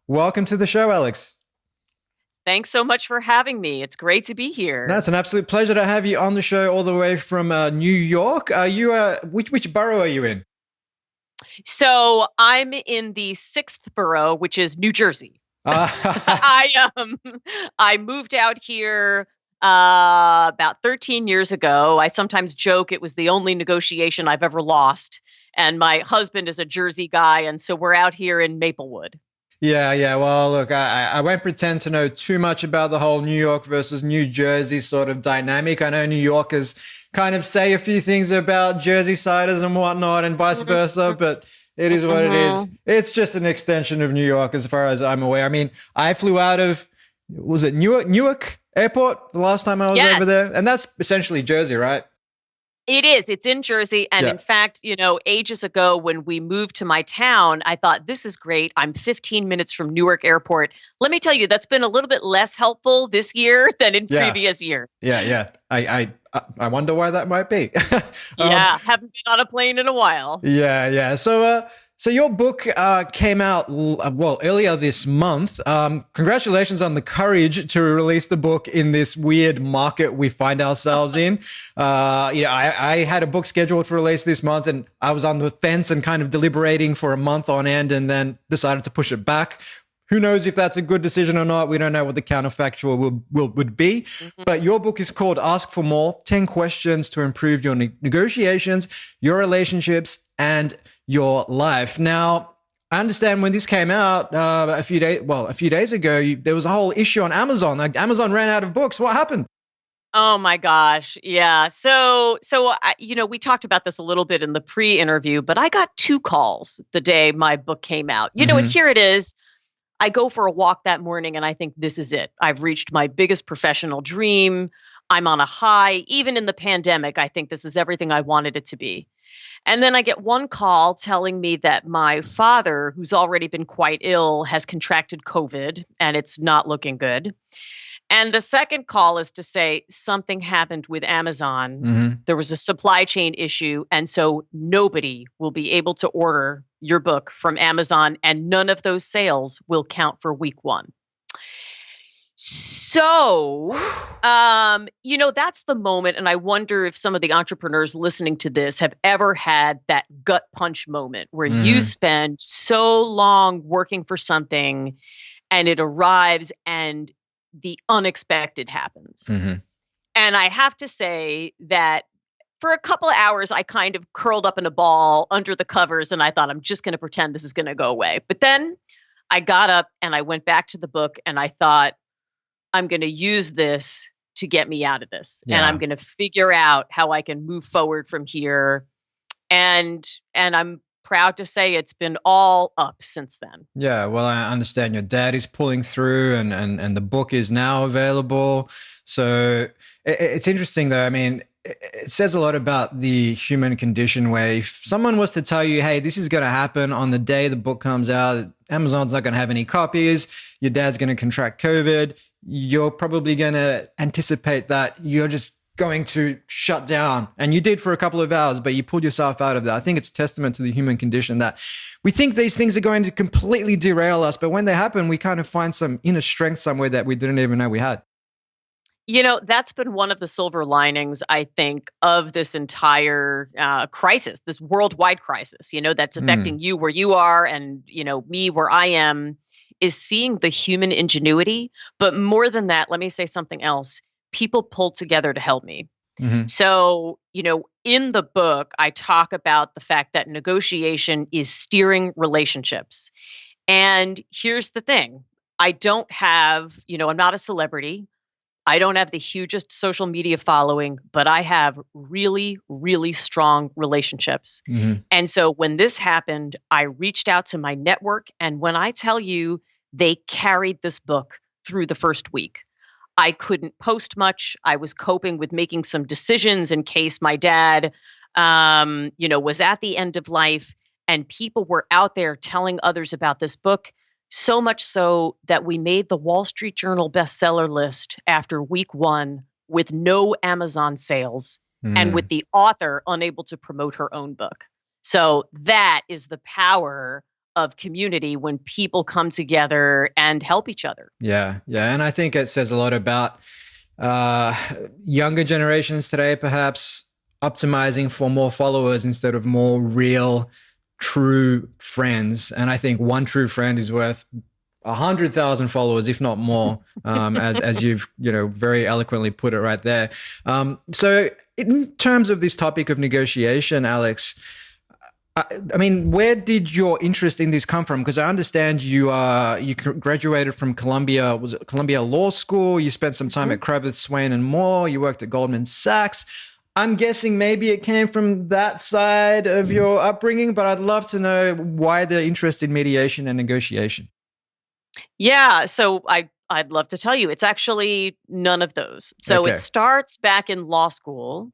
Welcome to the show, Alex. Thanks so much for having me. It's great to be No, here. it's an absolute pleasure to have you on the show all the way from New York. Are you which borough are you in? So I'm in the sixth borough, which is New Jersey. Uh, I I moved out here about 13 years ago. I sometimes joke it was the only negotiation I've ever lost. And my husband is a Jersey guy, and so we're out here in Maplewood. yeah. Well, look, I won't pretend to know too much about the whole New York versus New Jersey sort of dynamic. I know New Yorkers kind of say a few things about Jersey siders and whatnot, and vice versa, but it is what it is. Mhm. It's just an extension of New York, as far as I'm aware. I mean, I flew out of was it Newark Airport the last time I was over Yes. there, and that's essentially Jersey, right? It is. It's in Jersey. And Yeah. in fact, ages ago when we moved to my town, I thought, this is great. I'm 15 minutes from Newark Airport. Let me tell you, that's been a little bit less helpful this year than in Yeah. previous years. Yeah. I wonder why that might be. um, Yeah, haven't been on a plane in a while. yeah. So your book came out earlier this month. Congratulations on the courage to release the book in this weird market we find ourselves in. I had a book scheduled for release this month, and I was on the fence and kind of deliberating for a month on end, and then decided to push it back. Who knows if that's a good decision or not? We don't know what the counterfactual would be. Mhm. But your book is called Ask for More 10 Questions to Improve Your Negotiations, Your Relationships, and Your Life. Now, I understand when this came out a few days ago, there was a whole issue on Amazon. Like Amazon ran out of books. What happened? Oh my gosh. Yeah. So we talked about this a little bit in the pre-interview, but I got two calls the day my book came out. And Mm-hmm. here it is. I go for a walk that morning and I think this is it. I've reached my biggest professional dream. I'm on a high. Even in the pandemic, I think this is everything I wanted it to be. And then I get one call telling me that my father, who's already been quite ill, has contracted COVID and it's not looking good. And the second call is to say something happened with Amazon. Mm-hmm. There was a supply chain issue. And so nobody will be able to order your book from Amazon, and none of those sales will count for week one. So, that's the moment. And I wonder if some of the entrepreneurs listening to this have ever had that gut punch moment where you Mm-hmm. spend so long working for something and it arrives and the unexpected happens. Mm-hmm. And I have to say that for a couple of hours, I kind of curled up in a ball under the covers and I thought, I'm just going to pretend this is going to go away. But then I got up and I went back to the book and I thought, I'm going to use this to get me out of this. And I'm Yeah. going to figure out how I can move forward from here. And I'm proud to say it's been all up since then. Yeah, well, I understand your dad is pulling through, and the book is now available. So it's interesting, though. I mean, it says a lot about the human condition where if someone was to tell you, hey, this is going to happen on the day the book comes out, Amazon's not going to have any copies, your dad's going to contract COVID, you're probably going to anticipate that you're just going to shut down. And you did for a couple of hours, but you pulled yourself out of that. I think it's testament to the human condition that we think these things are going to completely derail us, but when they happen, we kind of find some inner strength somewhere that we didn't even know we had. That's been one of the silver linings, I think, of this entire crisis, this worldwide crisis, that's Mm, affecting you where you are and, me where I am, is seeing the human ingenuity. But more than that, let me say something else. People pulled together to help me. hmm So, in the book, I talk about the fact that negotiation is steering relationships. And here's the thing. I don't have, I'm not a celebrity. I don't have the hugest social media following, but I have really, really strong relationships. hmm And so when this happened, I reached out to my network. And when I tell you they carried this book through the first week, I couldn't post much. I was coping with making some decisions in case my dad, was at the end of life. And people were out there telling others about this book. So much so that we made the Wall Street Journal bestseller list after week one with no Amazon sales and with mm. the author unable to promote her own book. So that is the power of community when people come together and help each other. Yeah. Yeah. And I think it says a lot about younger generations today, perhaps optimizing for more followers instead of more real, true friends. And I think one true friend is worth 100,000 followers, if not more, as you've very eloquently put it right there. So, in terms of this topic of negotiation, Alex, I mean, where did your interest in this come from? Because I understand you graduated from Columbia. Was it Columbia Law School? You spent some time at Kravitz, Swaine and Moore. You worked at Goldman Sachs. I'm guessing maybe it came from that side of your upbringing, but I'd love to know why the interest in mediation and negotiation. Yeah, so I'd love to tell you. It's actually none of those. So Okay. it starts back in law school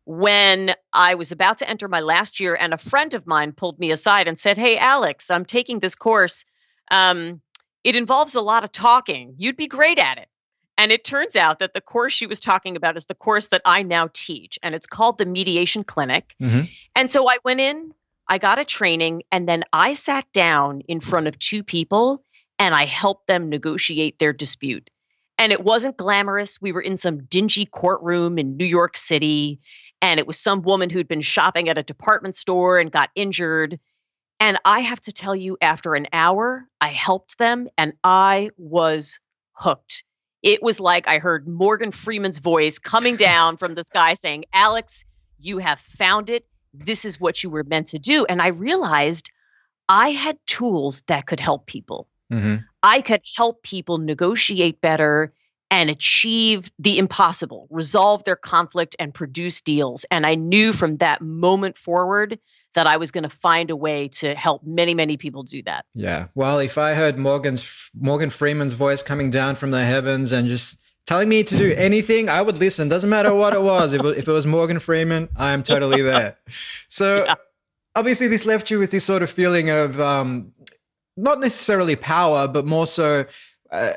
when I was about to enter my last year, and a friend of mine pulled me aside and said, "Hey, Alex, I'm taking this course. It involves a lot of talking. You'd be great at it." And it turns out that the course she was talking about is the course that I now teach, and it's called the Mediation Clinic. And so I went in, I got a training, and then I sat down in front of two people and I helped them negotiate their dispute. And it wasn't glamorous. We were in some dingy courtroom in New York City, and it was some woman who'd been shopping at a department store and got injured. And I have to tell you, after an hour, I helped them and I was hooked. It was like I heard Morgan Freeman's voice coming down from the sky saying, "Alex, you have found it. This is what you were meant to do." And I realized I had tools that could help people. I could help people negotiate better and achieve the impossible, resolve their conflict and produce deals. And I knew from that moment forward that I was going to find a way to help many, many people do that. Yeah. Well, if I heard Morgan Freeman's voice coming down from the heavens and just telling me to do anything, I would listen. Doesn't matter what it was. If it was Morgan Freeman, I am totally there. So obviously this left you with this sort of feeling of not necessarily power, but more so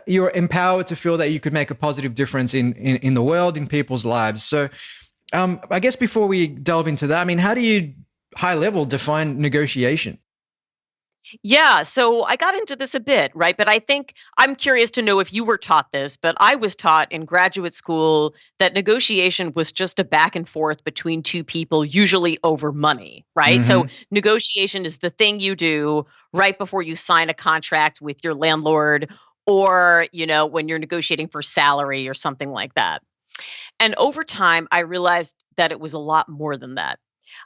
you're empowered to feel that you could make a positive difference in the world, in people's lives. So I guess before we delve into that, I mean, how do you high level define negotiation? Yeah, so I got into this a bit, right? But I think I'm curious to know if you were taught this, but I was taught in graduate school that negotiation was just a back and forth between two people, usually over money, right? So negotiation is the thing you do right before you sign a contract with your landlord, or, when you're negotiating for salary or something like that. And over time, I realized that it was a lot more than that.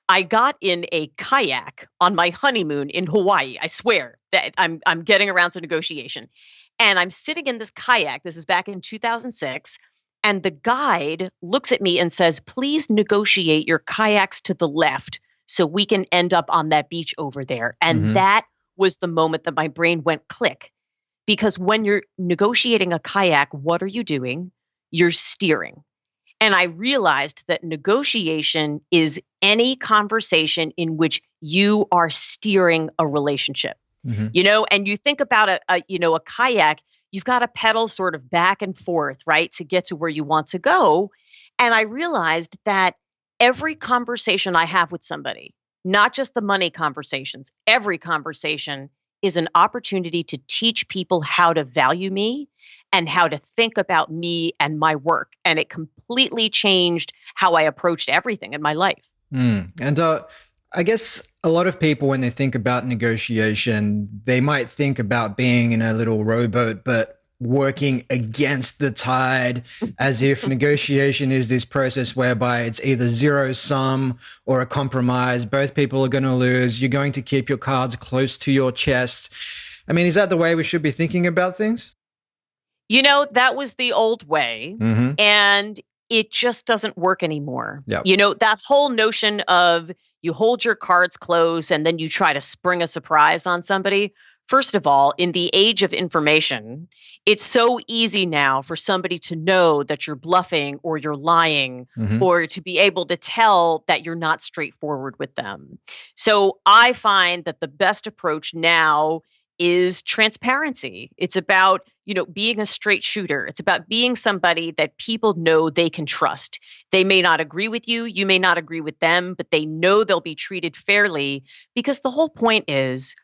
I got in a kayak on my honeymoon in Hawaii. I swear that I'm getting around to negotiation. And I'm sitting in this kayak. This is back in 2006. And the guide looks at me and says, "Please negotiate your kayaks to the left so we can end up on that beach over there." And that was the moment that my brain went click. Because when you're negotiating a kayak, what are you doing? You're steering. And I realized that negotiation is any conversation in which you are steering a relationship. And you think about a kayak, you've got to pedal sort of back and forth, right, to get to where you want to go. And I realized that every conversation I have with somebody, not just the money conversations, every conversation is an opportunity to teach people how to value me and how to think about me and my work. And it completely changed how I approached everything in my life. And I guess a lot of people, when they think about negotiation, they might think about being in a little rowboat, but working against the tide, as if negotiation is this process whereby it's either zero sum or a compromise. Both people are going to lose. You're going to keep your cards close to your chest. I mean, is that the way we should be thinking about things? That was the old way, and it just doesn't work anymore. Yep. That whole notion of you hold your cards close and then you try to spring a surprise on somebody. First of all, in the age of information, it's so easy now for somebody to know that you're bluffing or you're lying, or to be able to tell that you're not straightforward with them. So I find that the best approach now is transparency. It's about, being a straight shooter. It's about being somebody that people know they can trust. They may not agree with you. You may not agree with them, but they know they'll be treated fairly, because the whole point is,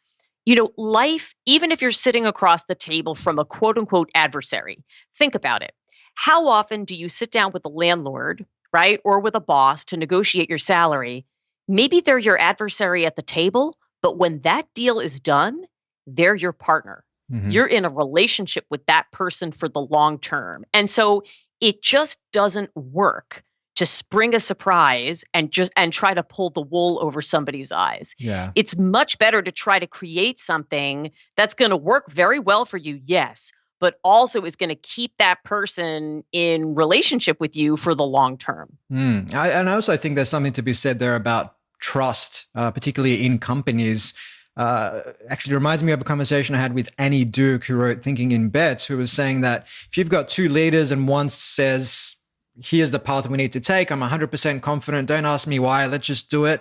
Life, even if you're sitting across the table from a quote unquote adversary, think about it. How often do you sit down with a landlord, right, or with a boss to negotiate your salary? Maybe they're your adversary at the table, but when that deal is done, they're your partner. Hmm. You're in a relationship with that person for the long term. And so it just doesn't work to spring a surprise and try to pull the wool over somebody's eyes. Yeah. It's much better to try to create something that's going to work very well for you, yes, but also is going to keep that person in relationship with you for the long term. And I also think there's something to be said there about trust, particularly in companies. Actually reminds me of a conversation I had with Annie Duke, who wrote Thinking in Bets, who was saying that if you've got two leaders and one says, here's the path we need to take, I'm 100% confident, don't ask me why, let's just do it.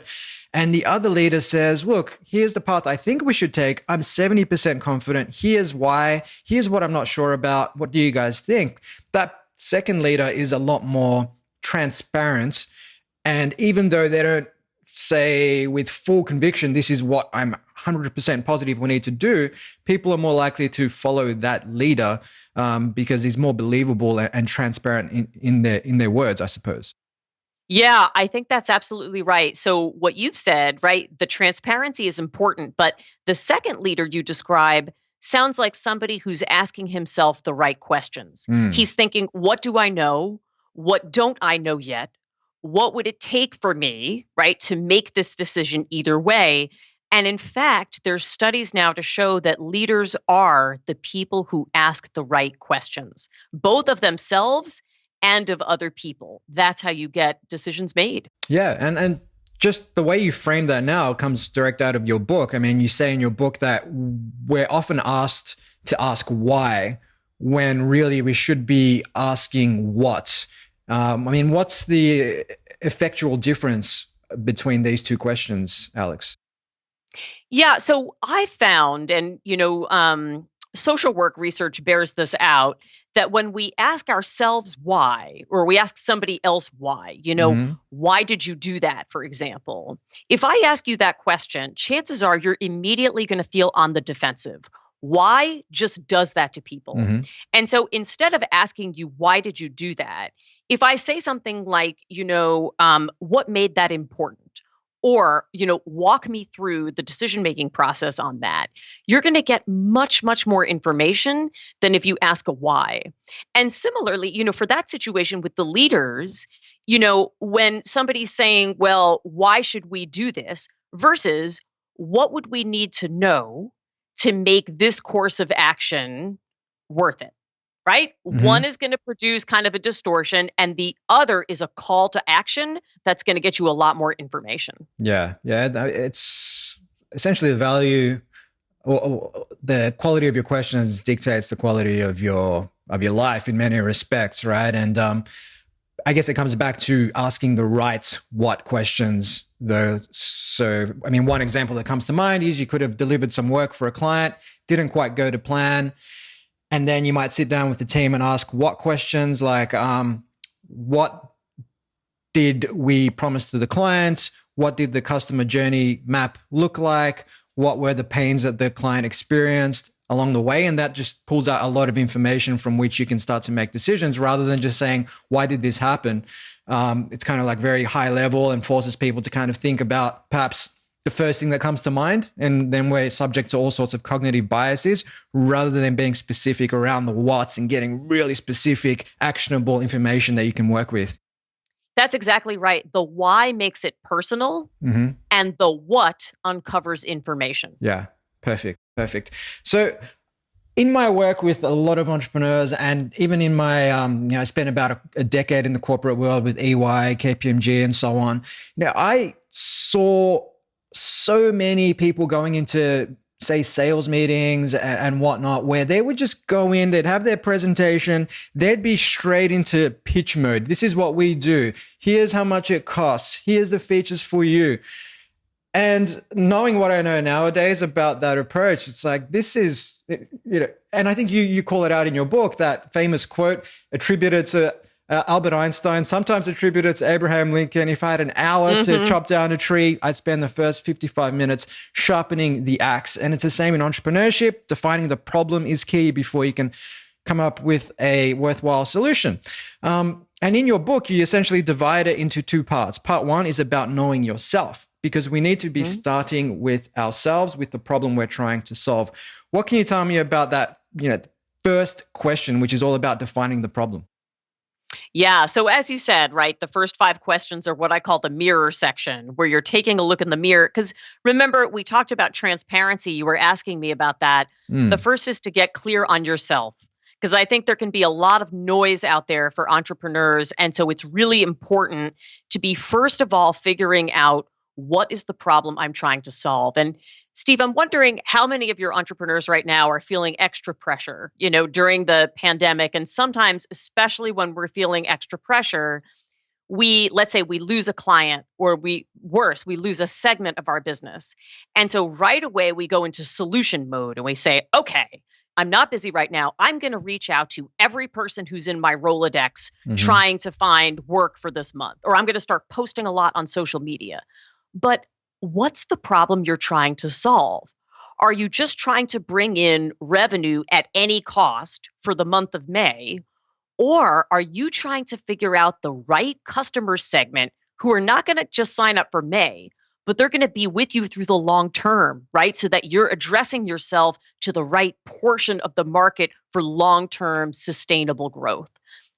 And the other leader says, look, here's the path I think we should take. I'm 70% confident. Here's why. Here's what I'm not sure about. What do you guys think? That second leader is a lot more transparent. And even though they don't say with full conviction, this is what I'm 100% positive we need to do, people are more likely to follow that leader because he's more believable and transparent in their words, I suppose. Yeah, I think that's absolutely right. So, what you've said, right, the transparency is important, but the second leader you describe sounds like somebody who's asking himself the right questions. Mm. He's thinking, what do I know? What don't I know yet? What would it take for me, right, to make this decision either way? And in fact, there's studies now to show that leaders are the people who ask the right questions, both of themselves and of other people. That's how you get decisions made. Yeah, and just the way you frame that now comes direct out of your book. I mean, you say in your book that we're often asked to ask why when really we should be asking what. What's the effectual difference between these two questions, Alex? Yeah, so I found, and social work research bears this out, that when we ask ourselves why, or we ask somebody else why, Mm-hmm. why did you do that, for example? If I ask you that question, chances are you're immediately going to feel on the defensive. Why just does that to people? Mm-hmm. And so instead of asking you, why did you do that? If I say something like, what made that important? Or, walk me through the decision-making process on that, you're going to get much, much more information than if you ask a why. And similarly, for that situation with the leaders, when somebody's saying, well, why should we do this versus what would we need to know to make this course of action worth it? Right? Mm-hmm. One is going to produce kind of a distortion, and the other is a call to action that's going to get you a lot more information. Yeah. It's essentially the value or the quality of your questions dictates the quality of your life in many respects, right? And I guess it comes back to asking the right what questions, though. So, one example that comes to mind is you could have delivered some work for a client, didn't quite go to plan. And then you might sit down with the team and ask what questions, like what did we promise to the client? What did the customer journey map look like? What were the pains that the client experienced along the way? And that just pulls out a lot of information from which you can start to make decisions rather than just saying, why did this happen? It's kind of like very high level and forces people to kind of think about perhaps the first thing that comes to mind, and then we're subject to all sorts of cognitive biases rather than being specific around the what's and getting really specific, actionable information that you can work with. That's exactly right. The why makes it personal, Mm-hmm. and the what uncovers information. Yeah, perfect. So in my work with a lot of entrepreneurs, and even in my, I spent about a decade in the corporate world with EY, KPMG, and so on. I saw so many people going into, say, sales meetings and whatnot, where they would just go in, they'd have their presentation, they'd be straight into pitch mode. This is what we do. Here's how much it costs. Here's the features for you. And knowing what I know nowadays about that approach, it's like, this is, and I think you call it out in your book, that famous quote attributed to Albert Einstein, sometimes attributed to Abraham Lincoln. If I had an hour to chop down a tree, I'd spend the first 55 minutes sharpening the axe. And it's the same in entrepreneurship. Defining the problem is key before you can come up with a worthwhile solution. And in your book, you essentially divide it into two parts. Part one is about knowing yourself, because we need to be starting with ourselves, with the problem we're trying to solve. What can you tell me about that, first question, which is all about defining the problem? Yeah. So as you said, right, the first 5 questions are what I call the mirror section, where you're taking a look in the mirror. Because remember, we talked about transparency. You were asking me about that. The first is to get clear on yourself, because I think there can be a lot of noise out there for entrepreneurs. And so it's really important to be, first of all, figuring out what is the problem I'm trying to solve. And Steve, I'm wondering how many of your entrepreneurs right now are feeling extra pressure, during the pandemic. And sometimes, especially when we're feeling extra pressure, let's say we lose a client, or we lose a segment of our business. And so right away we go into solution mode and we say, okay, I'm not busy right now. I'm going to reach out to every person who's in my Rolodex trying to find work for this month, or I'm going to start posting a lot on social media. But what's the problem you're trying to solve? Are you just trying to bring in revenue at any cost for the month of May? Or are you trying to figure out the right customer segment who are not going to just sign up for May, but they're going to be with you through the long term, right? So that you're addressing yourself to the right portion of the market for long-term sustainable growth.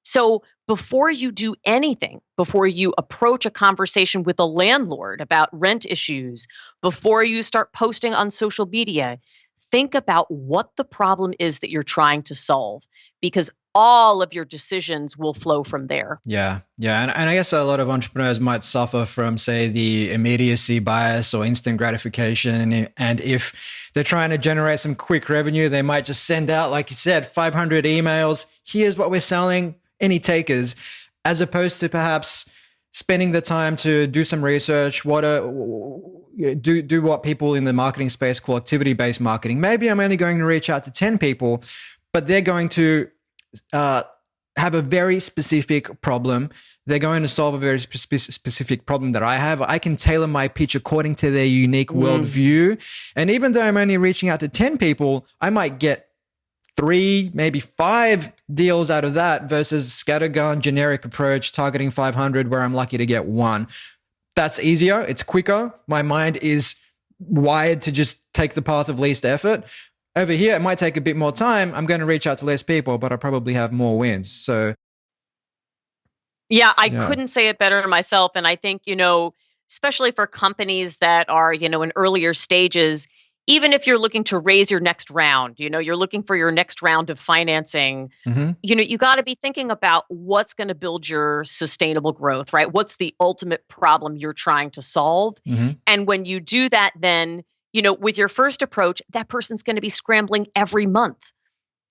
So before you do anything, before you approach a conversation with a landlord about rent issues, before you start posting on social media, think about what the problem is that you're trying to solve, because all of your decisions will flow from there. Yeah. And I guess a lot of entrepreneurs might suffer from, say, the immediacy bias or instant gratification. And if they're trying to generate some quick revenue, they might just send out, like you said, 500 emails. Here's what we're selling. Any takers, as opposed to perhaps spending the time to do some research, do what people in the marketing space call activity-based marketing. Maybe I'm only going to reach out to 10 people, but they're going to have a very specific problem. They're going to solve a very specific problem that I have. I can tailor my pitch according to their unique worldview. And even though I'm only reaching out to 10 people, I might get 3, maybe 5 deals out of that versus scattergun generic approach targeting 500 where I'm lucky to get 1. That's easier. It's quicker. My mind is wired to just take the path of least effort. Over here, it might take a bit more time. I'm going to reach out to less people, but I probably have more wins. So yeah, I couldn't say it better myself. And I think, especially for companies that are, in earlier stages, even if you're looking to raise your next round, you're looking for your next round of financing, you got to be thinking about what's going to build your sustainable growth, right? What's the ultimate problem you're trying to solve? And when you do that, then, with your first approach, that person's going to be scrambling every month,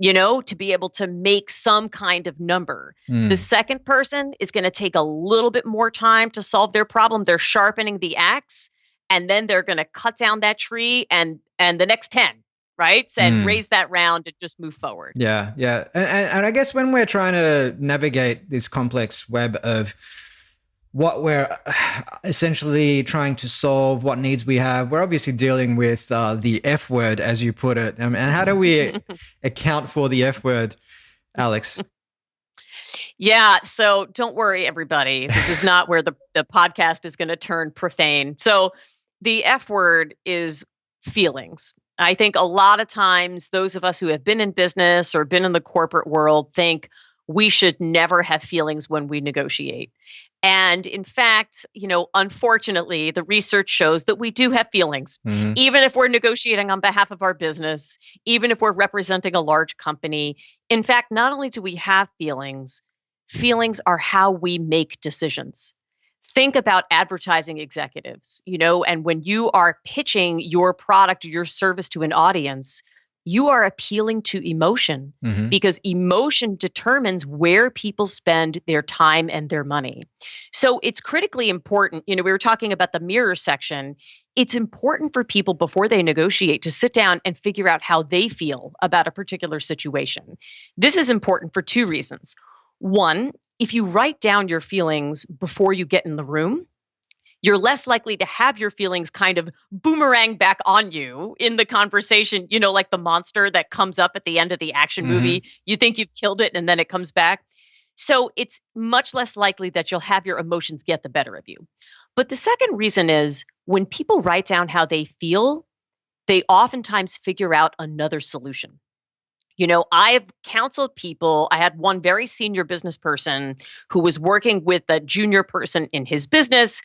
to be able to make some kind of number. The second person is going to take a little bit more time to solve their problem. They're sharpening the axe. And then they're going to cut down that tree and the next 10, right? And raise that round and just move forward. Yeah. And I guess when we're trying to navigate this complex web of what we're essentially trying to solve, what needs we have, we're obviously dealing with the F word, as you put it. And how do we account for the F word, Alex? Yeah. So don't worry, everybody. This is not where the podcast is going to turn profane. So the F word is feelings. I think a lot of times those of us who have been in business or been in the corporate world think we should never have feelings when we negotiate. And in fact, unfortunately, the research shows that we do have feelings, even if we're negotiating on behalf of our business, even if we're representing a large company. In fact, not only do we have feelings are how we make decisions. Think about advertising executives, and when you are pitching your product or your service to an audience, you are appealing to emotion because emotion determines where people spend their time and their money. So it's critically important. We were talking about the mirror section. It's important for people before they negotiate to sit down and figure out how they feel about a particular situation. This is important for 2 reasons. One, if you write down your feelings before you get in the room, you're less likely to have your feelings kind of boomerang back on you in the conversation, like the monster that comes up at the end of the action Hmm. movie. You think you've killed it and then it comes back. So it's much less likely that you'll have your emotions get the better of you. But the second reason is when people write down how they feel, they oftentimes figure out another solution. I've counseled people. I had one very senior business person who was working with a junior person in his business,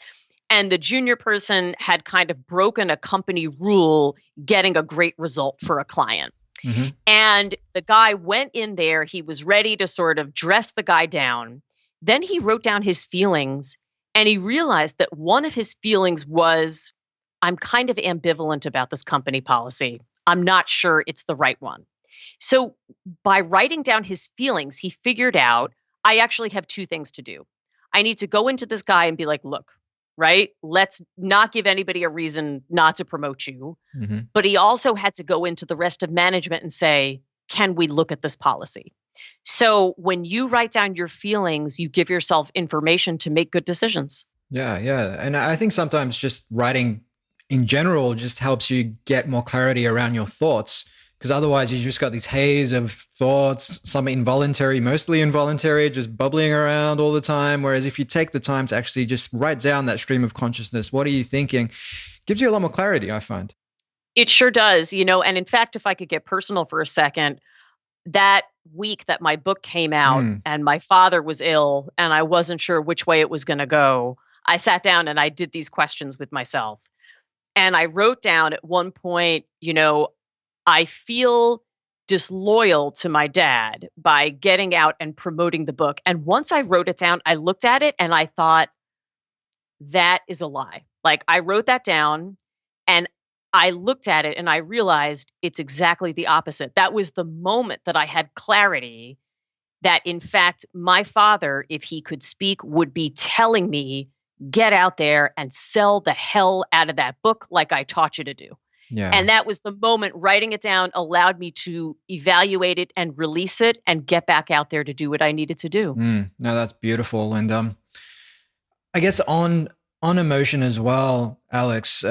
and the junior person had kind of broken a company rule, getting a great result for a client. Hmm. And the guy went in there, he was ready to sort of dress the guy down. Then he wrote down his feelings, and he realized that one of his feelings was, I'm kind of ambivalent about this company policy. I'm not sure it's the right one. So by writing down his feelings, he figured out, I actually have two things to do. I need to go into this guy and be like, look, right? Let's not give anybody a reason not to promote you. Hmm. But he also had to go into the rest of management and say, can we look at this policy? So when you write down your feelings, you give yourself information to make good decisions. Yeah, yeah. And I think sometimes just writing in general just helps you get more clarity around your thoughts. Because otherwise, you just got this haze of thoughts, some involuntary, mostly involuntary, just bubbling around all the time. Whereas if you take the time to actually just write down that stream of consciousness, what are you thinking? Gives you a lot more clarity, I find. It sure does, and in fact, if I could get personal for a second, that week that my book came out Mm. and my father was ill and I wasn't sure which way it was going to go, I sat down and I did these questions with myself. And I wrote down at one point, I feel disloyal to my dad by getting out and promoting the book. And once I wrote it down, I looked at it and I thought, that is a lie. Like I wrote that down and I looked at it and I realized it's exactly the opposite. That was the moment that I had clarity that, in fact, my father, if he could speak, would be telling me, get out there and sell the hell out of that book like I taught you to do. Yeah. And that was the moment writing it down allowed me to evaluate it and release it and get back out there to do what I needed to do. No, that's beautiful. And I guess on emotion as well, Alex,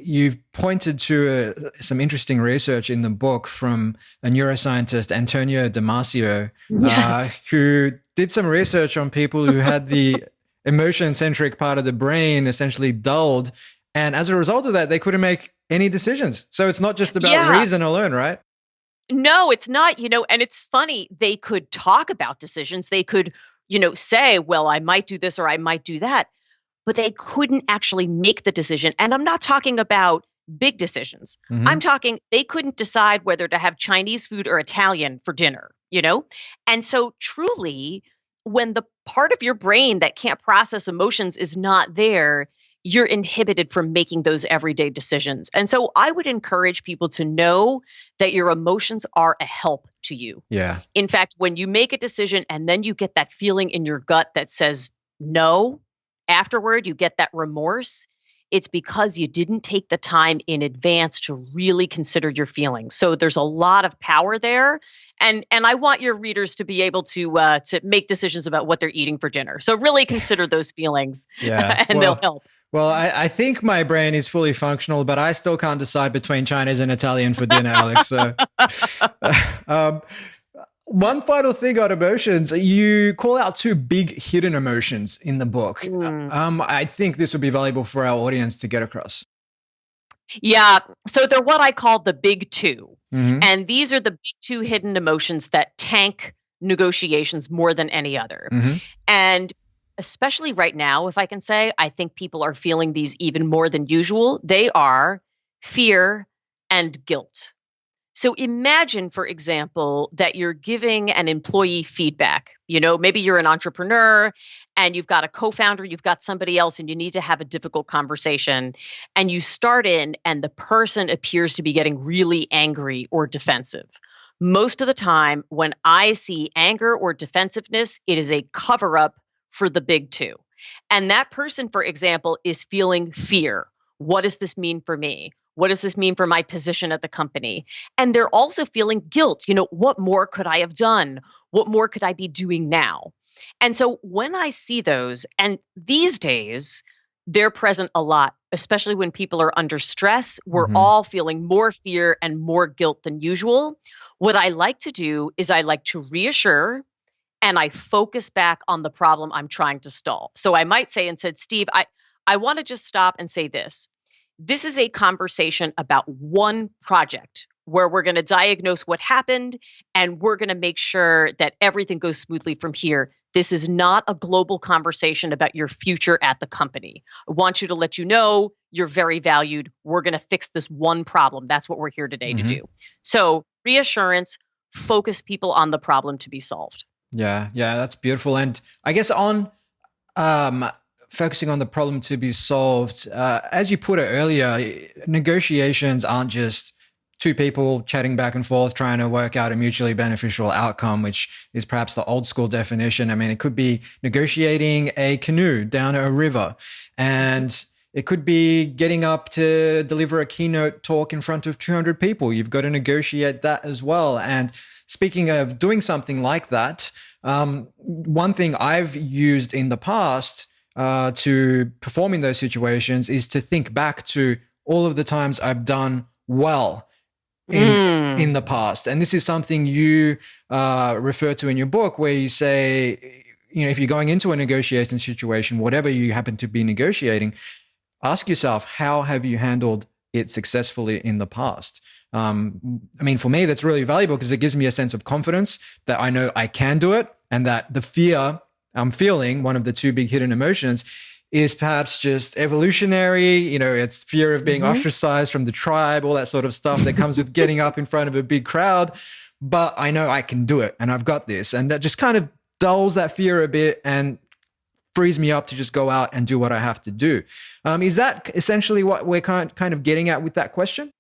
you've pointed to some interesting research in the book from a neuroscientist, Antonio Damasio, Yes. who did some research on people who had the emotion-centric part of the brain essentially dulled. And as a result of that, they couldn't make any decisions. So it's not just about Yeah. reason alone, right? No, it's not, and it's funny. They could talk about decisions. They could, say, well, I might do this or I might do that, but they couldn't actually make the decision. And I'm not talking about big decisions. I'm Hmm. talking they couldn't decide whether to have Chinese food or Italian for dinner. And so truly, when the part of your brain that can't process emotions is not there, you're inhibited from making those everyday decisions. And so I would encourage people to know that your emotions are a help to you. Yeah. In fact, when you make a decision and then you get that feeling in your gut that says no, afterward you get that remorse, it's because you didn't take the time in advance to really consider your feelings. So there's a lot of power there, and I want your readers to be able to make decisions about what they're eating for dinner. So really consider those feelings, Yeah. and they'll help. Well, I think my brain is fully functional, but I still can't decide between Chinese and Italian for dinner, Alex. So, um, one final thing on emotions, you call out two big hidden emotions in the book. Mm. I think this would be valuable for our audience to get across. Yeah. So they're what I call the big two. Hmm. And these are the big two hidden emotions that tank negotiations more than any other. Hmm. And especially right now, if I can say, I think people are feeling these even more than usual. They are fear and guilt. So imagine, for example, that you're giving an employee feedback. Maybe you're an entrepreneur and you've got a co-founder, you've got somebody else, and you need to have a difficult conversation. And you start in, and the person appears to be getting really angry or defensive. Most of the time, when I see anger or defensiveness, it is a cover up for the big two. And that person, for example, is feeling fear. What does this mean for me? What does this mean for my position at the company? And they're also feeling guilt. What more could I have done? What more could I be doing now? And so when I see those, and these days, they're present a lot, especially when people are under stress. We're Mm-hmm. all feeling more fear and more guilt than usual. What I like to do is I like to reassure and I focus back on the problem I'm trying to solve. So I might say and said, Steve, I want to just stop and say this. This is a conversation about one project where we're going to diagnose what happened and we're going to make sure that everything goes smoothly from here. This is not a global conversation about your future at the company. I want you to let you know you're very valued. We're going to fix this one problem. That's what we're here today to Mm-hmm. do. So reassurance, focus people on the problem to be solved. Yeah, that's beautiful. And I guess on focusing on the problem to be solved, as you put it earlier, negotiations aren't just two people chatting back and forth trying to work out a mutually beneficial outcome, which is perhaps the old school definition. I mean, it could be negotiating a canoe down a river, and it could be getting up to deliver a keynote talk in front of 200 people. You've got to negotiate that as well. And speaking of doing something like that, one thing I've used in the past to perform in those situations is to think back to all of the times I've done well in the past. And this is something you refer to in your book, where you say, if you're going into a negotiation situation, whatever you happen to be negotiating, ask yourself, how have you handled it successfully in the past? I mean, for me, that's really valuable because it gives me a sense of confidence that I know I can do it, and that the fear I'm feeling, one of the two big hidden emotions, is perhaps just evolutionary. It's fear of being ostracized from the tribe, all that sort of stuff that comes with getting up in front of a big crowd. But I know I can do it, and I've got this. And that just kind of dulls that fear a bit and frees me up to just go out and do what I have to do. Is that essentially what we're kind of getting at with that question?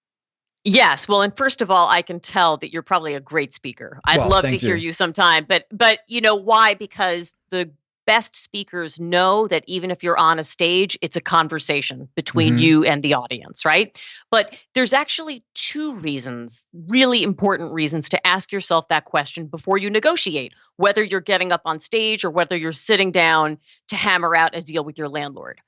Yes. Well, and first of all, I can tell that you're probably a great speaker. I'd Well, love to thank hear you. you sometime, but you know why? Because the best speakers know that even if you're on a stage, it's a conversation between Mm-hmm. you and the audience, right? But there's actually two reasons, really important reasons to ask yourself that question before you negotiate, whether you're getting up on stage or whether you're sitting down to hammer out a deal with your landlord.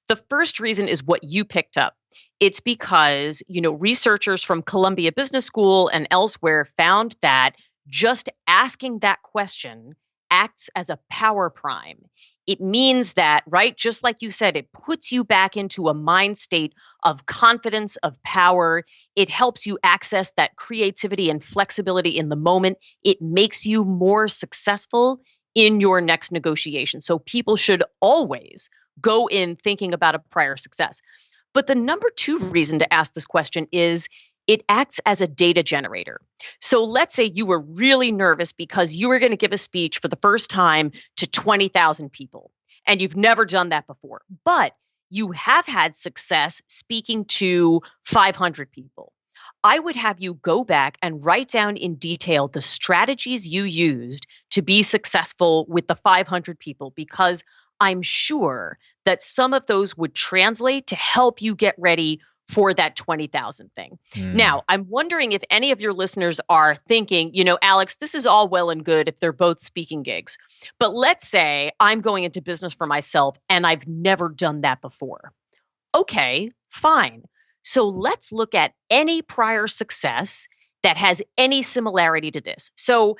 The first reason is what you picked up. It's because, researchers from Columbia Business School and elsewhere found that just asking that question acts as a power prime. It means that, right, just like you said, it puts you back into a mind state of confidence, of power. It helps you access that creativity and flexibility in the moment. It makes you more successful in your next negotiation. So people should always go in thinking about a prior success. But the number two reason to ask this question is it acts as a data generator. So let's say you were really nervous because you were going to give a speech for the first time to 20,000 people, and you've never done that before, but you have had success speaking to 500 people. I would have you go back and write down in detail the strategies you used to be successful with the 500 people, because I'm sure that some of those would translate to help you get ready for that 20,000 thing. Now, I'm wondering if any of your listeners are thinking, Alex, this is all well and good if they're both speaking gigs. But let's say I'm going into business for myself and I've never done that before. Okay, fine. So let's look at any prior success that has any similarity to this. So,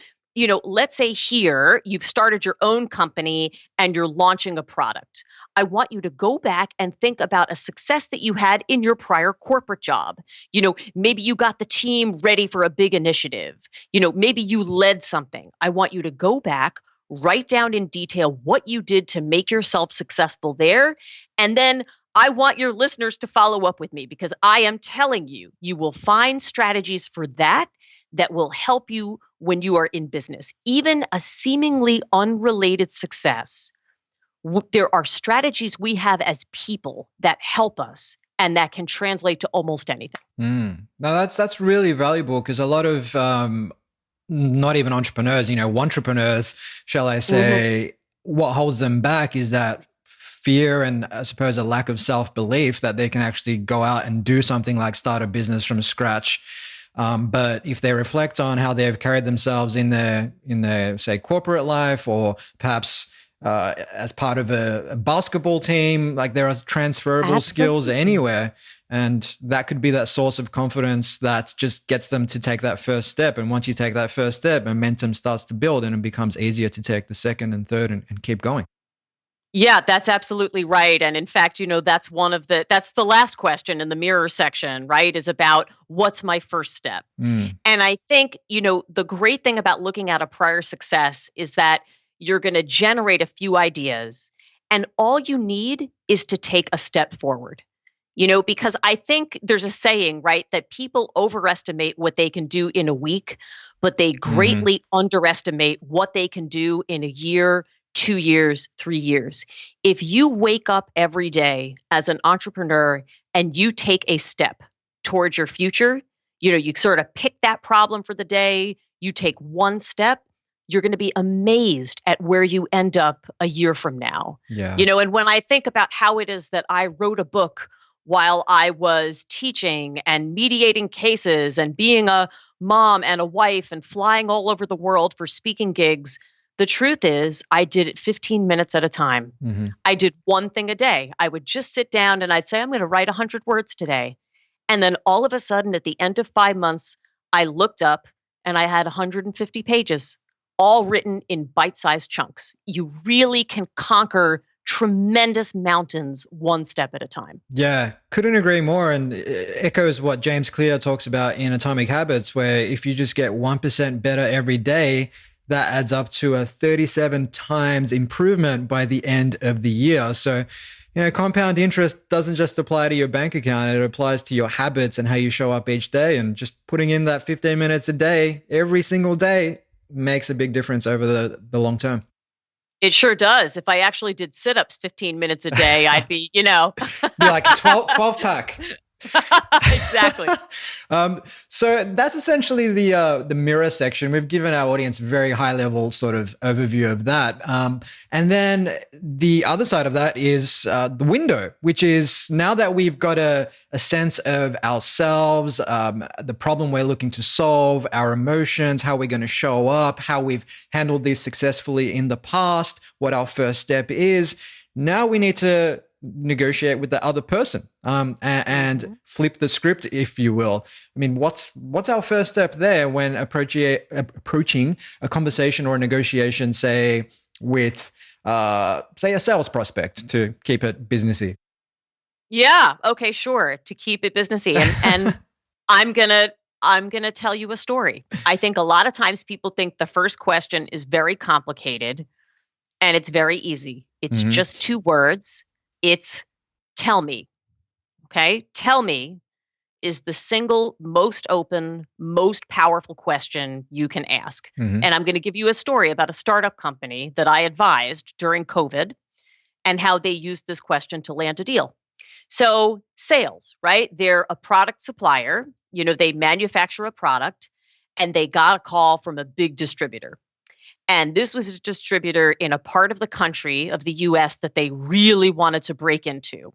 let's say here you've started your own company and you're launching a product. I want you to go back and think about a success that you had in your prior corporate job. Maybe you got the team ready for a big initiative. Maybe you led something. I want you to go back, write down in detail what you did to make yourself successful there. And then I want your listeners to follow up with me, because I am telling you, you will find strategies for that will help you when you are in business. Even a seemingly unrelated success, there are strategies we have as people that help us and that can translate to almost anything. Now that's really valuable, because a lot of not even entrepreneurs, entrepreneurs, shall I say, what holds them back is that fear and I suppose a lack of self-belief that they can actually go out and do something like start a business from scratch. But if they reflect on how they've carried themselves in their say corporate life, or perhaps as part of a basketball team, like there are transferable skills anywhere. And that could be that source of confidence that just gets them to take that first step. And once you take that first step, momentum starts to build and it becomes easier to take the second and third and keep going. Yeah, that's absolutely right. And in fact, that's that's the last question in the mirror section, right? Is about what's my first step? And I think, the great thing about looking at a prior success is that you're going to generate a few ideas and all you need is to take a step forward. Because I think there's a saying, right, that people overestimate what they can do in a week, but they greatly underestimate what they can do in a year, 2 years, 3 years. If you wake up every day as an entrepreneur and you take a step towards your future, you sort of pick that problem for the day, you take one step, you're going to be amazed at where you end up a year from now. Yeah. And when I think about how it is that I wrote a book while I was teaching and mediating cases and being a mom and a wife and flying all over the world for speaking gigs, the truth is I did it 15 minutes at a time. I did one thing a day. I would just sit down and I'd say, I'm going to write 100 words today. And then all of a sudden at the end of 5 months, I looked up and I had 150 pages, all written in bite-sized chunks. You really can conquer tremendous mountains one step at a time. Yeah, couldn't agree more. And it echoes what James Clear talks about in Atomic Habits, where if you just get 1% better every day, that adds up to a 37 times improvement by the end of the year. So, compound interest doesn't just apply to your bank account. It applies to your habits and how you show up each day. And just putting in that 15 minutes a day, every single day, makes a big difference over the long term. It sure does. If I actually did sit-ups 15 minutes a day, I'd be, be like a 12 pack. Exactly. So that's essentially the mirror section. We've given our audience a very high level sort of overview of that. And then the other side of that is the window, which is now that we've got a sense of ourselves, the problem we're looking to solve, our emotions, how we're going to show up, how we've handled these successfully in the past, what our first step is. Now we need to negotiate with the other person and flip the script, if you will. I mean, what's our first step there when approaching a conversation or a negotiation, say with say a sales prospect, to keep it businessy? Yeah. Okay. Sure. To keep it businessy, and I'm gonna tell you a story. I think a lot of times people think the first question is very complicated, and it's very easy. It's just 2 words. It's tell me. Okay. Tell me is the single most open, most powerful question you can ask. And I'm going to give you a story about a startup company that I advised during COVID and how they used this question to land a deal. So sales, right? They're a product supplier. They manufacture a product and they got a call from a big distributor. And this was a distributor in a part of the country of the US that they really wanted to break into.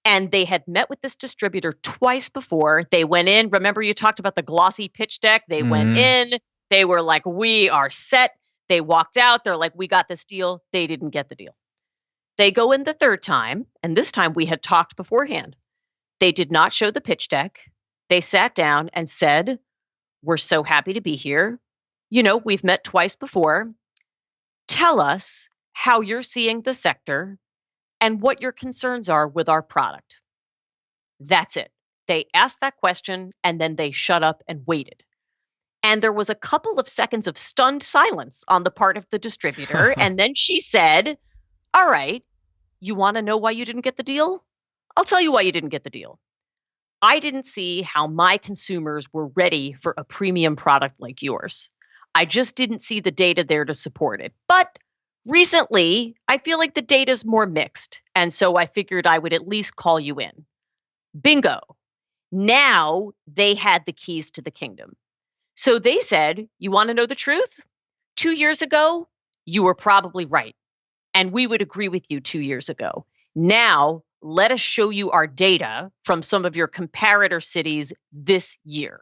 And they had met with this distributor twice before. They went in. Remember, you talked about the glossy pitch deck. They went in. They were like, we are set. They walked out. They're like, we got this deal. They didn't get the deal. They go in the third time. And this time we had talked beforehand. They did not show the pitch deck. They sat down and said, we're so happy to be here. We've met twice before. Tell us how you're seeing the sector and what your concerns are with our product. That's it. They asked that question and then they shut up and waited. And there was a couple of seconds of stunned silence on the part of the distributor. And then she said, all right, you want to know why you didn't get the deal? I'll tell you why you didn't get the deal. I didn't see how my consumers were ready for a premium product like yours. I just didn't see the data there to support it. But recently, I feel like the data's more mixed. And so I figured I would at least call you in. Bingo. Now they had the keys to the kingdom. So they said, you want to know the truth? 2 years ago, you were probably right. and we would agree with you 2 years ago. Now, let us show you our data from some of your comparator cities this year.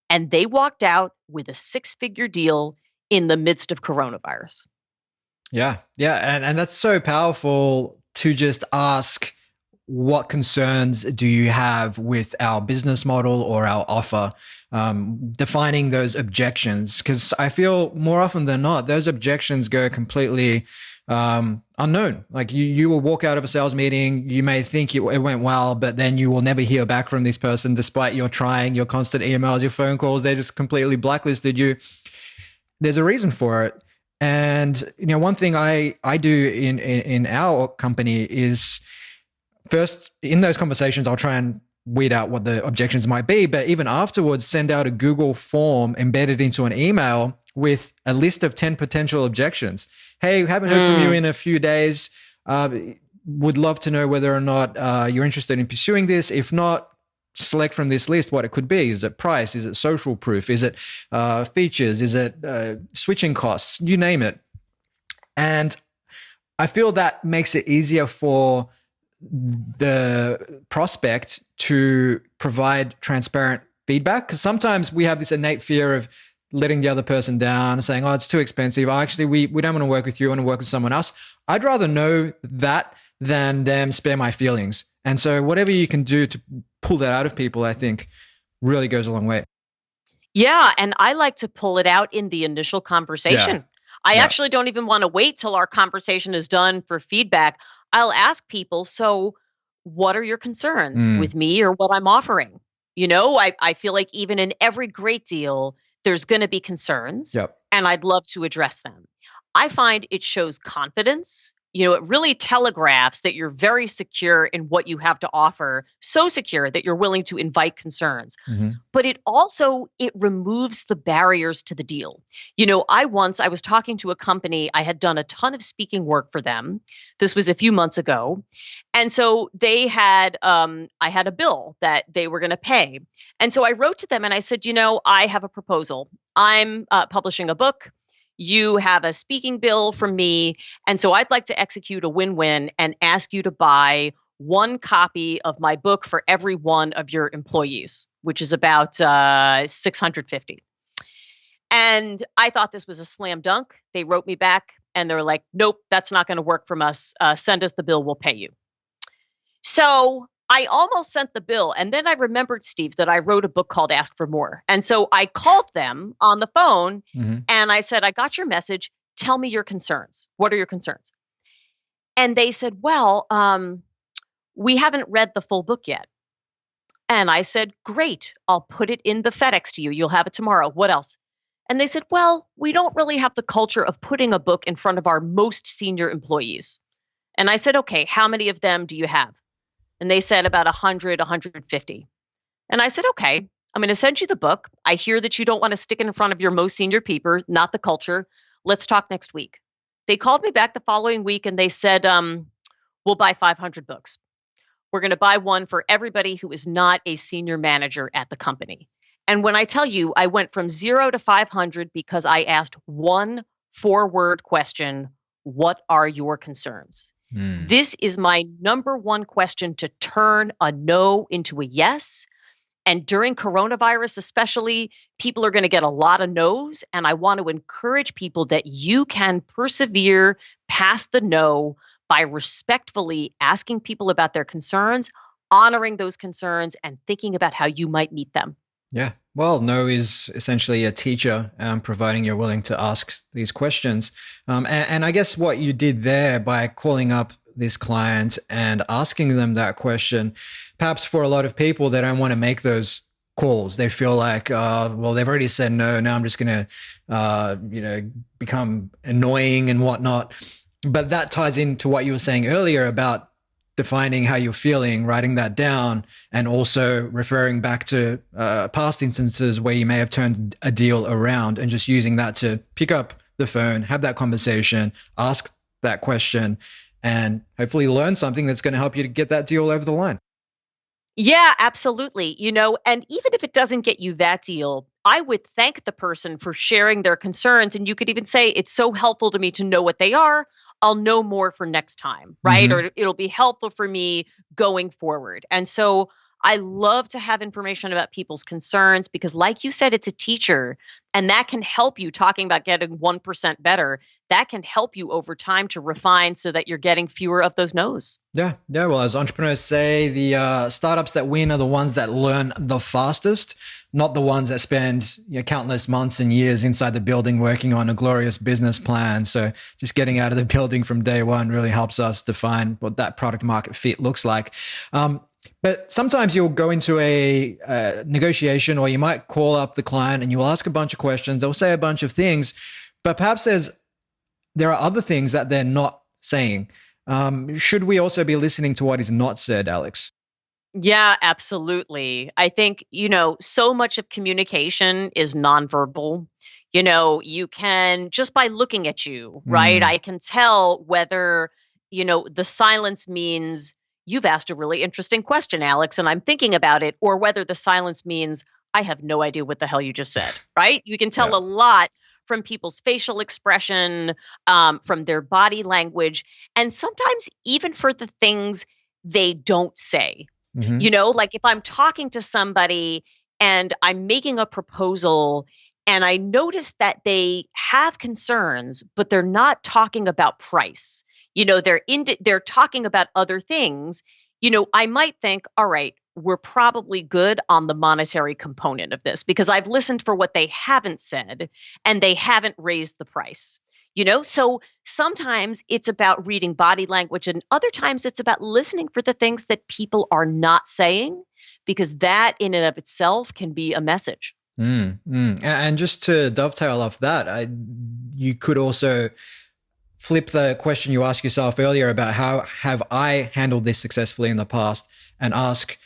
And they walked out with a 6-figure deal in the midst of coronavirus. Yeah. Yeah. And that's so powerful to just ask, what concerns do you have with our business model or our offer? Defining those objections, because I feel more often than not, those objections go completely unknown. Like you will walk out of a sales meeting, you may think it went well, but then you will never hear back from this person despite your trying, your constant emails, your phone calls. They just completely blacklisted you. There's a reason for it. And one thing I do in our company is, first, in those conversations, I'll try and weed out what the objections might be, but even afterwards, send out a Google form embedded into an email with a list of 10 potential objections. Hey, haven't heard from you in a few days. Would love to know whether or not you're interested in pursuing this. If not, select from this list what it could be. Is it price? Is it social proof? Is it features? Is it switching costs? You name it. And I feel that makes it easier for the prospect to provide transparent feedback, because sometimes we have this innate fear of letting the other person down, saying, oh, it's too expensive. Oh, actually, we don't want to work with you. I want to work with someone else. I'd rather know that than them spare my feelings. And so whatever you can do to pull that out of people, I think really goes a long way. Yeah. And I like to pull it out in the initial conversation. Yeah. I actually don't even want to wait till our conversation is done for feedback. I'll ask people, so what are your concerns with me or what I'm offering? I feel like even in every great deal, there's going to be concerns, and I'd love to address them. I find it shows confidence. It really telegraphs that you're very secure in what you have to offer, so secure that you're willing to invite concerns. But it removes the barriers to the deal. I was talking to a company, I had done a ton of speaking work for them. This was a few months ago. And so they had, I had a bill that they were going to pay. And so I wrote to them and I said, I have a proposal. I'm publishing a book. You have a speaking bill from me. And so I'd like to execute a win-win and ask you to buy one copy of my book for every one of your employees, which is about 650. And I thought this was a slam dunk. They wrote me back and they're like, nope, that's not going to work from us. Send us the bill. We'll pay you. So I almost sent the bill. And then I remembered, Steve, that I wrote a book called Ask for More. And so I called them on the phone and I said, I got your message. Tell me your concerns. What are your concerns? And they said, well, we haven't read the full book yet. And I said, great. I'll put it in the FedEx to you. You'll have it tomorrow. What else? And they said, well, we don't really have the culture of putting a book in front of our most senior employees. And I said, okay, how many of them do you have? And they said about 100, 150. And I said, okay, I'm going to send you the book. I hear that you don't want to stick it in front of your most senior people, not the culture. Let's talk next week. They called me back the following week and they said, we'll buy 500 books. We're going to buy one for everybody who is not a senior manager at the company. And when I tell you, I went from 0 to 500 because I asked one 4-word question: what are your concerns? This is my number one question to turn a no into a yes. And during coronavirus, especially, people are going to get a lot of no's. And I want to encourage people that you can persevere past the no by respectfully asking people about their concerns, honoring those concerns, and thinking about how you might meet them. Yeah. Well, no is essentially a teacher, providing you're willing to ask these questions. And I guess what you did there by calling up this client and asking them that question, perhaps for a lot of people, they don't want to make those calls. They feel like, well, they've already said no. Now I'm just going to, become annoying and whatnot. But that ties into what you were saying earlier about defining how you're feeling, writing that down, and also referring back to past instances where you may have turned a deal around and just using that to pick up the phone, have that conversation, ask that question, and hopefully learn something that's going to help you to get that deal over the line. Yeah, absolutely. And even if it doesn't get you that deal, I would thank the person for sharing their concerns. And you could even say, it's so helpful to me to know what they are. I'll know more for next time, right? Mm-hmm. Or it'll be helpful for me going forward. And so I love to have information about people's concerns because, like you said, it's a teacher and that can help you talking about getting 1% better. That can help you over time to refine so that you're getting fewer of those no's. Yeah, yeah. Well, as entrepreneurs say, the startups that win are the ones that learn the fastest, not the ones that spend countless months and years inside the building working on a glorious business plan. So, just getting out of the building from day one really helps us define what that product market fit looks like. But sometimes you'll go into a negotiation, or you might call up the client and you will ask a bunch of questions. They'll say a bunch of things, but perhaps there are other things that they're not saying. Should we also be listening to what is not said, Alex? Yeah, absolutely. I think, so much of communication is nonverbal. You can just by looking at you, right? Mm, I can tell whether, the silence means you've asked a really interesting question, Alex, and I'm thinking about it, or whether the silence means I have no idea what the hell you just said, right? You can yeah. tell a lot from people's facial expression, from their body language, and sometimes even for the things they don't say. Mm-hmm. Like if I'm talking to somebody and I'm making a proposal and I notice that they have concerns, but they're not talking about price. They're talking about other things. I might think, all right, we're probably good on the monetary component of this because I've listened for what they haven't said and they haven't raised the price. So sometimes it's about reading body language and other times it's about listening for the things that people are not saying because that in and of itself can be a message. And just to dovetail off that, you could also flip the question you asked yourself earlier about how have I handled this successfully in the past, and ask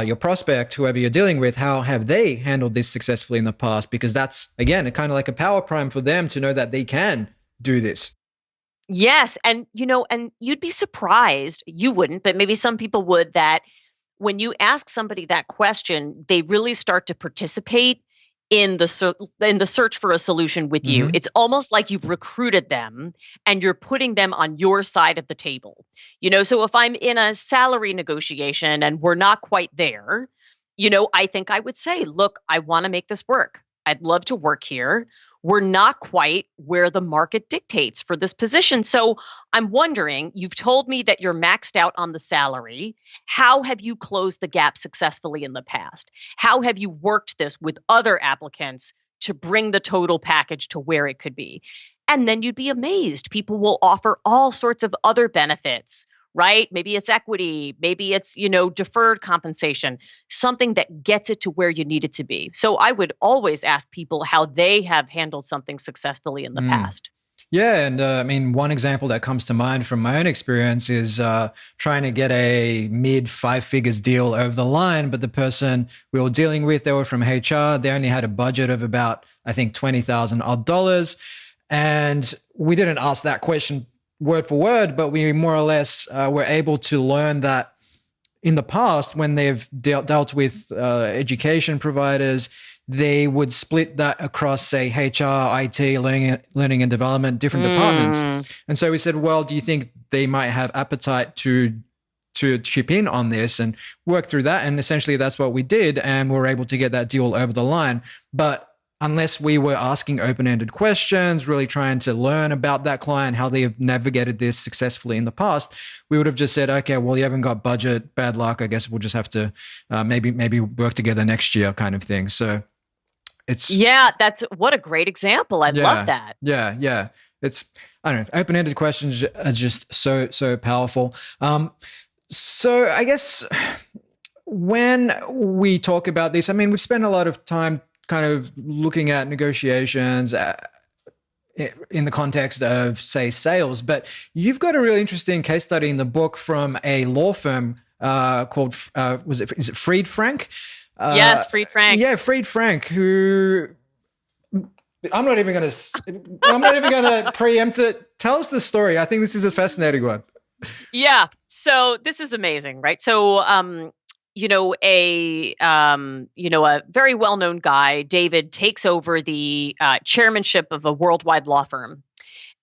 your prospect, whoever you're dealing with, how have they handled this successfully in the past? Because that's, again, kind of like a power prime for them to know that they can do this. Yes. And you'd be surprised, you wouldn't, but maybe some people would, that when you ask somebody that question, they really start to participate in the search for a solution with you. Mm-hmm. It's almost like you've recruited them and you're putting them on your side of the table. So if I'm in a salary negotiation and we're not quite there, I think I would say, look, I want to make this work. I'd love to work here. We're not quite where the market dictates for this position. So I'm wondering, you've told me that you're maxed out on the salary. How have you closed the gap successfully in the past? How have you worked this with other applicants to bring the total package to where it could be? And then you'd be amazed. People will offer all sorts of other benefits, right? Maybe it's equity, maybe it's, deferred compensation, something that gets it to where you need it to be. So I would always ask people how they have handled something successfully in the past. Yeah, and I mean, one example that comes to mind from my own experience is trying to get a mid 5 figures deal over the line, but the person we were dealing with, they were from HR. They only had a budget of about, I think, $20,000, and we didn't ask that question word for word, but we more or less were able to learn that in the past, when they've dealt with education providers, they would split that across, say, HR, IT, learning and development, different departments. And so we said, well, do you think they might have appetite to chip in on this and work through that? And essentially that's what we did, and we were able to get that deal over the line. But unless we were asking open-ended questions, really trying to learn about that client, how they have navigated this successfully in the past, we would have just said, okay, well, you haven't got budget, bad luck. I guess we'll just have to maybe work together next year, kind of thing. So that's what a great example. I love that. Yeah. I don't know, open-ended questions are just so powerful. So I guess when we talk about this, I mean, we've spent a lot of time kind of looking at negotiations in the context of, say, sales, but you've got a really interesting case study in the book from a law firm called, is it Fried Frank? Yes, Fried Frank. Yeah, Fried Frank, who I'm not even going to preempt it. Tell us the story. I think this is a fascinating one. Yeah. So this is amazing, right? So, a very well-known guy, David, takes over the chairmanship of a worldwide law firm.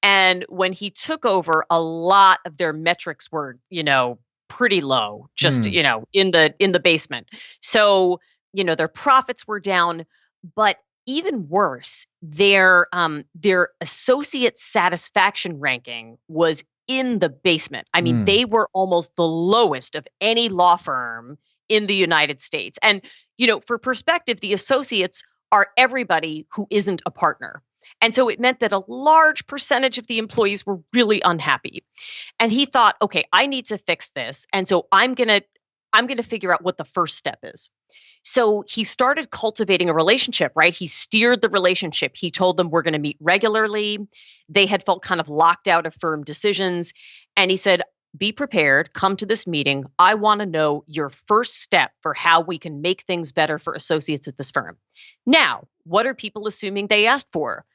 And when he took over, a lot of their metrics were, pretty low, just, Hmm. in the basement. So, their profits were down, but even worse, their associate satisfaction ranking was in the basement. I mean, Hmm. they were almost the lowest of any law firm in the United States. And, for perspective, the associates are everybody who isn't a partner. And so it meant that a large percentage of the employees were really unhappy. And he thought, okay, I need to fix this. And so I'm going to figure out what the first step is. So he started cultivating a relationship, right? He steered the relationship. He told them we're going to meet regularly. They had felt kind of locked out of firm decisions. And he said, be prepared, come to this meeting. I want to know your first step for how we can make things better for associates at this firm. Now, what are people assuming they asked for?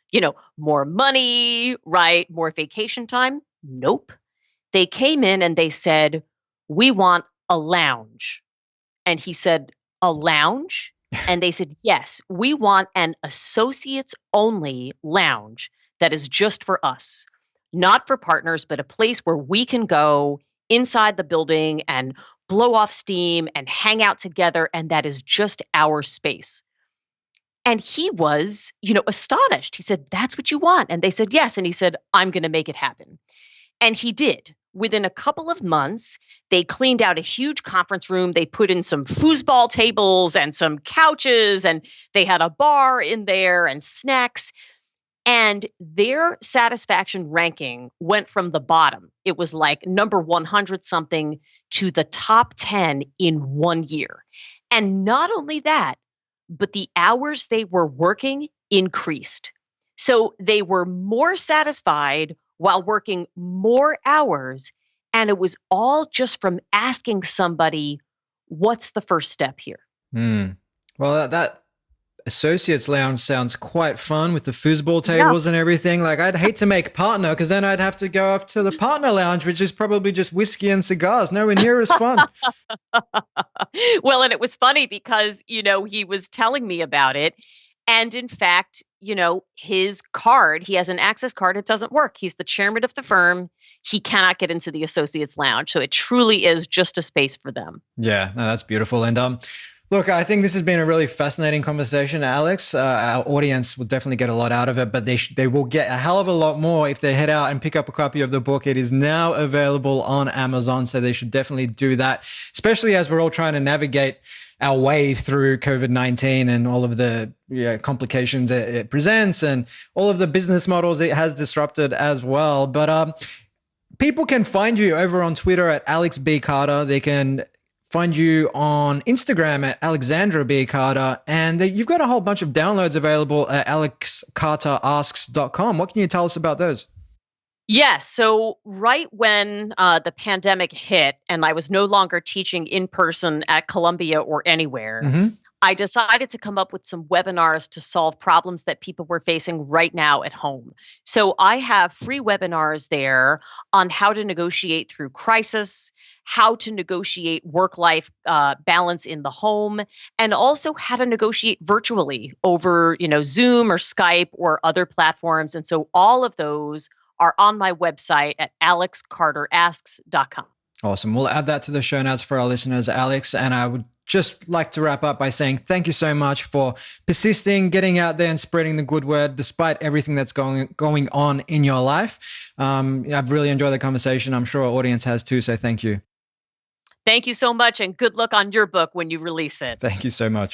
More money, right? More vacation time? Nope. They came in and they said, we want a lounge. And he said, a lounge? And they said, yes, we want an associates only lounge that is just for us, not for partners, but a place where we can go inside the building and blow off steam and hang out together. And that is just our space. And he was, astonished. He said, that's what you want. And they said, yes. And he said, I'm going to make it happen. And he did. Within a couple of months, they cleaned out a huge conference room. They put in some foosball tables and some couches, and they had a bar in there and snacks. And their satisfaction ranking went from the bottom. It was like number 100 something to the top 10 in 1 year. And not only that, but the hours they were working increased. So they were more satisfied while working more hours. And it was all just from asking somebody, what's the first step here? Hmm. Well, that associates lounge sounds quite fun with the foosball Yeah. tables and everything. Like, I'd hate to make partner because then I'd have to go up to the partner lounge, which is probably just whiskey and cigars. Nowhere near as fun. Well, and it was funny because, he was telling me about it. And in fact, his card, he has an access card, it doesn't work. He's the chairman of the firm. He cannot get into the associates lounge. So it truly is just a space for them. Yeah, no, that's beautiful. And look, I think this has been a really fascinating conversation, Alex. Our audience will definitely get a lot out of it, but they will get a hell of a lot more if they head out and pick up a copy of the book. It is now available on Amazon, so they should definitely do that, especially as we're all trying to navigate our way through COVID-19 and all of the complications it presents and all of the business models it has disrupted as well. But people can find you over on Twitter at Alex B. Carter. They can find you on Instagram at Alexandra B. Carter. And you've got a whole bunch of downloads available at alexcarterasks.com. What can you tell us about those? Yes. So right when the pandemic hit and I was no longer teaching in person at Columbia or anywhere, Mm-hmm. I decided to come up with some webinars to solve problems that people were facing right now at home. So I have free webinars there on how to negotiate through crisis, how to negotiate work-life balance in the home, and also how to negotiate virtually over, Zoom or Skype or other platforms. And so all of those are on my website at alexcarterasks.com. Awesome. We'll add that to the show notes for our listeners, Alex. And I would just like to wrap up by saying thank you so much for persisting, getting out there and spreading the good word despite everything that's going on in your life. I've really enjoyed the conversation. I'm sure our audience has too. So thank you. Thank you so much, and good luck on your book when you release it. Thank you so much.